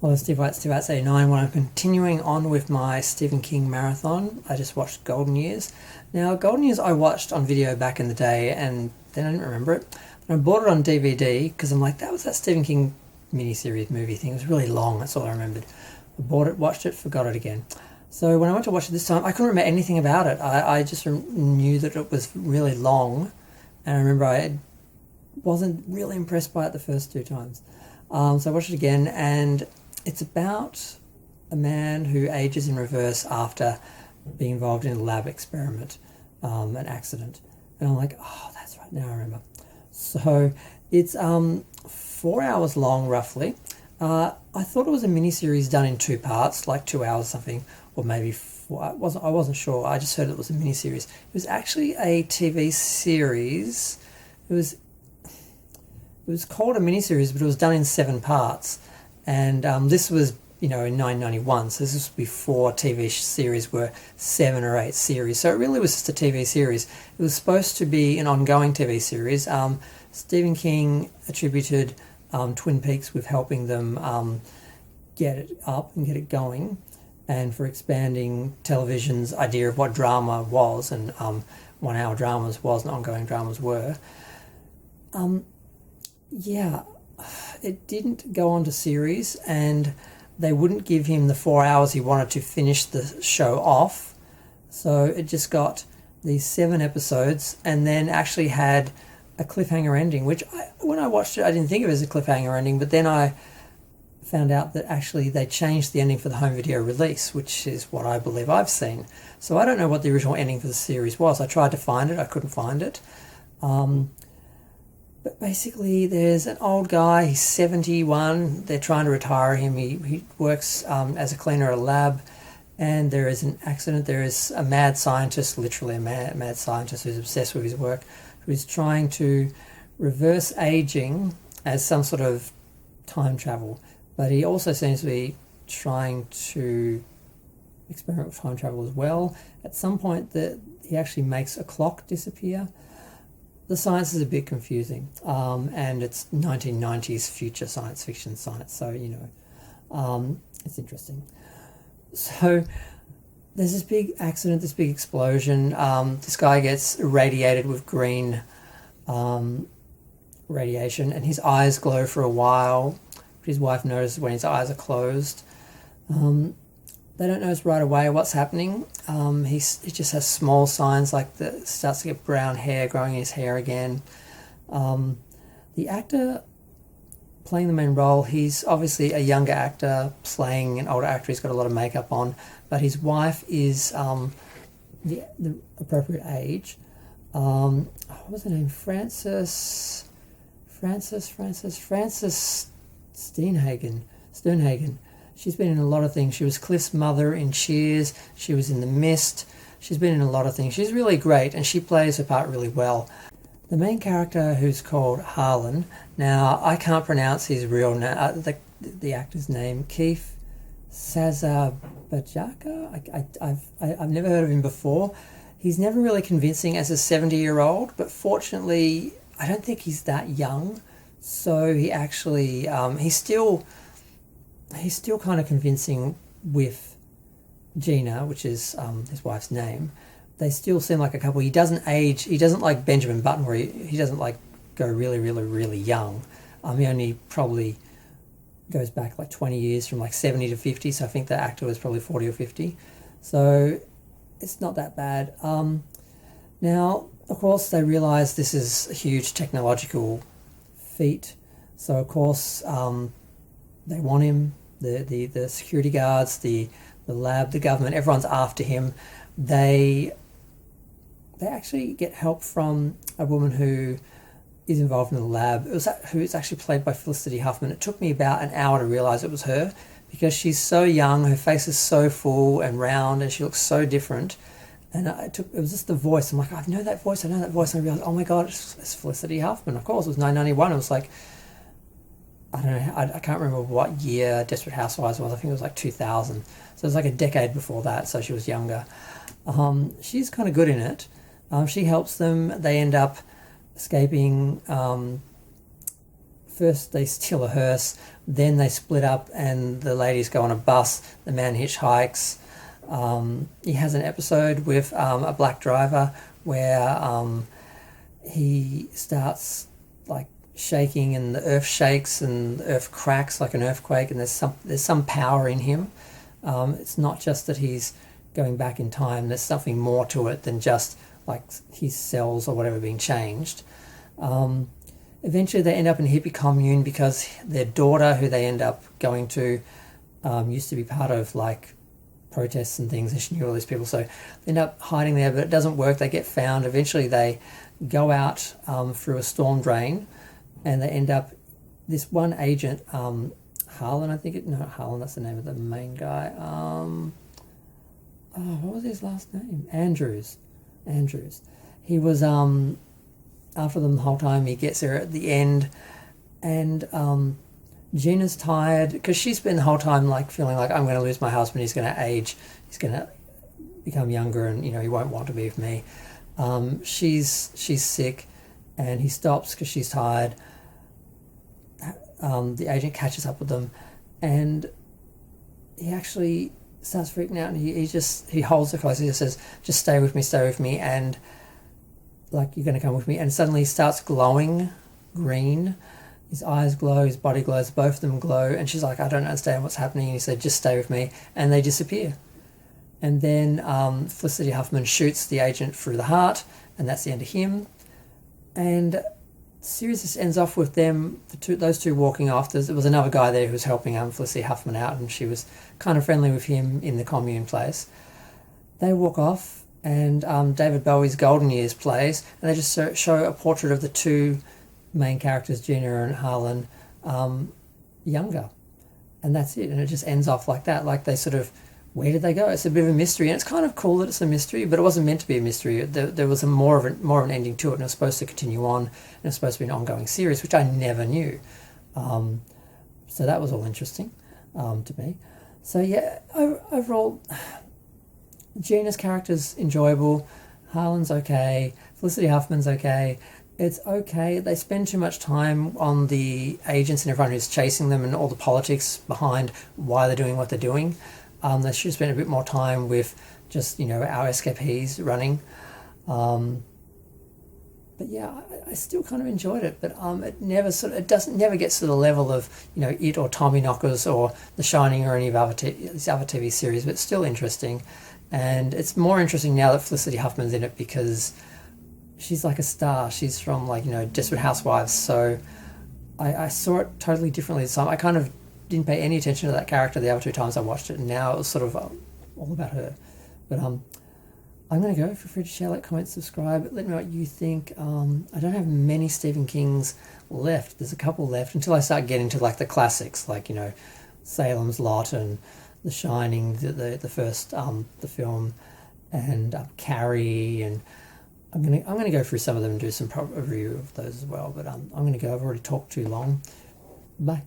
Hello, Steve White, Steve White's 89. When I'm continuing on with my Stephen King marathon, I just watched Golden Years. Now, Golden Years I watched on video back in the day, and then I didn't remember it. And I bought it on DVD because I'm like, that was that Stephen King miniseries movie thing. It was really long, that's all I remembered. I bought it, watched it, forgot it again. So when I went to watch it this time, I couldn't remember anything about it. I just knew that it was really long, and I remember I wasn't really impressed by it the first two times. So I watched it again, and it's about a man who ages in reverse after being involved in a lab experiment, an accident. And I'm like, oh, that's right, now I remember. So it's 4 hours long, roughly. I thought it was a miniseries done in two parts, like 2 hours or something, or maybe four. I wasn't sure. I just heard it was a miniseries. It was actually a TV series. It was called a miniseries, but it was done in 7 parts. And this was, in 1991, so this was before TV series were 7 or 8 series. So it really was just a TV series. It was supposed to be an ongoing TV series. Stephen King attributed Twin Peaks with helping them get it up and get it going, and for expanding television's idea of what drama was, and 1 hour dramas was and ongoing dramas were. It didn't go on to series, and they wouldn't give him the 4 hours he wanted to finish the show off. So it just got these 7 episodes, and then actually had a cliffhanger ending, which when I watched it, I didn't think of it as a cliffhanger ending, but then I found out that actually they changed the ending for the home video release, which is what I believe I've seen. So I don't know what the original ending for the series was. I tried to find it, I couldn't find it. But basically, there's an old guy, he's 71, they're trying to retire him. He works as a cleaner at a lab, and there is an accident. There is a mad scientist, literally a mad scientist who's obsessed with his work, who's trying to reverse aging as some sort of time travel. But he also seems to be trying to experiment with time travel as well. At some point, he actually makes a clock disappear. The science is a bit confusing, and it's 1990s future science fiction science, so, it's interesting. So there's this big accident, this big explosion. This guy gets irradiated with green radiation, and his eyes glow for a while. His wife notices when his eyes are closed. They don't notice right away what's happening. He just has small signs, like starts to get brown hair growing in his hair again. The actor playing the main role, he's obviously a younger actor playing an older actor. He's got a lot of makeup on, but his wife is the appropriate age. What was her name? Frances Sternhagen. She's been in a lot of things. She was Cliff's mother in Cheers. She was in The Mist. She's been in a lot of things. She's really great, and she plays her part really well. The main character, who's called Harlan, now I can't pronounce his real name, the actor's name, Keith Sazabajaka. I've never heard of him before. He's never really convincing as a 70-year-old, but fortunately, I don't think he's that young. So he actually, he's still kind of convincing with Gina, which is his wife's name. They still seem like a couple. He doesn't age. He doesn't like Benjamin Button, where he doesn't like go really, really, really young. He only probably goes back like 20 years from like 70 to 50. So I think the actor was probably 40 or 50. So it's not that bad. Now, of course, they realise this is a huge technological feat. So of course, they want him. The security guards, the lab, the government, everyone's after him. They actually get help from a woman who is involved in the lab. Who is actually played by Felicity Huffman. It took me about an hour to realise it was her, because she's so young, her face is so full and round, and she looks so different. And it was just the voice. I'm like, I know that voice. And I realised, oh my God, it's Felicity Huffman. Of course, it was 1991. It was like, I don't know, I can't remember what year Desperate Housewives was. I think it was like 2000. So it was like a decade before that, so she was younger. She's kind of good in it. She helps them. They end up escaping first they steal a hearse, then they split up and the ladies go on a bus, the man hitchhikes. He has an episode with a black driver where he starts like shaking and the earth shakes and the earth cracks like an earthquake, and there's some power in him. It's not just that he's going back in time, there's something more to it than just like his cells or whatever being changed. Eventually they end up in a hippie commune because their daughter, who they end up going to, used to be part of like protests and things, and she knew all these people, so they end up hiding there, but it doesn't work. They get found. Eventually they go out through a storm drain, and they end up, this one agent, Harlan, I think Harlan, that's the name of the main guy. What was his last name? Andrews. He was after them the whole time. He gets there at the end, and Gina's tired because she's been the whole time like feeling like, I'm going to lose my husband. He's going to age. He's going to become younger, and he won't want to be with me. She's sick, and he stops because she's tired. The agent catches up with them, and he actually starts freaking out, and he holds her close. He just says, just stay with me, and like, you're going to come with me. And suddenly he starts glowing green. His eyes glow, his body glows, both of them glow, and she's like, I don't understand what's happening. And he said, just stay with me, and they disappear. And then Felicity Huffman shoots the agent through the heart, and that's the end of him. And the series just ends off with them, those two walking off. There was another guy there who was helping Felicity Huffman out, and she was kind of friendly with him in the commune place. They walk off, and David Bowie's Golden Years plays, and they just show a portrait of the two main characters, Gina and Harlan, younger. And that's it. And it just ends off like that. Like, they sort of, where did they go? It's a bit of a mystery, and it's kind of cool that it's a mystery, but it wasn't meant to be a mystery. There was more of an ending to it, and it was supposed to continue on, and it was supposed to be an ongoing series, which I never knew. So that was all interesting to me. So yeah, overall, Gina's character's enjoyable, Harlan's okay, Felicity Huffman's okay. It's okay. They spend too much time on the agents and everyone who's chasing them and all the politics behind why they're doing what they're doing. They should spend a bit more time with just, our escapees running. But yeah, I still kind of enjoyed it, but it never gets to the level of, It or Tommyknockers or The Shining or any of these other TV series, but it's still interesting. And it's more interesting now that Felicity Huffman's in it because she's like a star. She's from Desperate Housewives, so I saw it totally differently this time. I kind of didn't pay any attention to that character the other two times I watched it, and now it was sort of all about her. But I'm going to go. Feel free to share, like, comment, subscribe. Let me know what you think. I don't have many Stephen Kings left. There's a couple left until I start getting to the classics, Salem's Lot and The Shining, the first the film, and Carrie, and I'm gonna go through some of them and do some review of those as well. But I'm gonna go. I've already talked too long. Bye.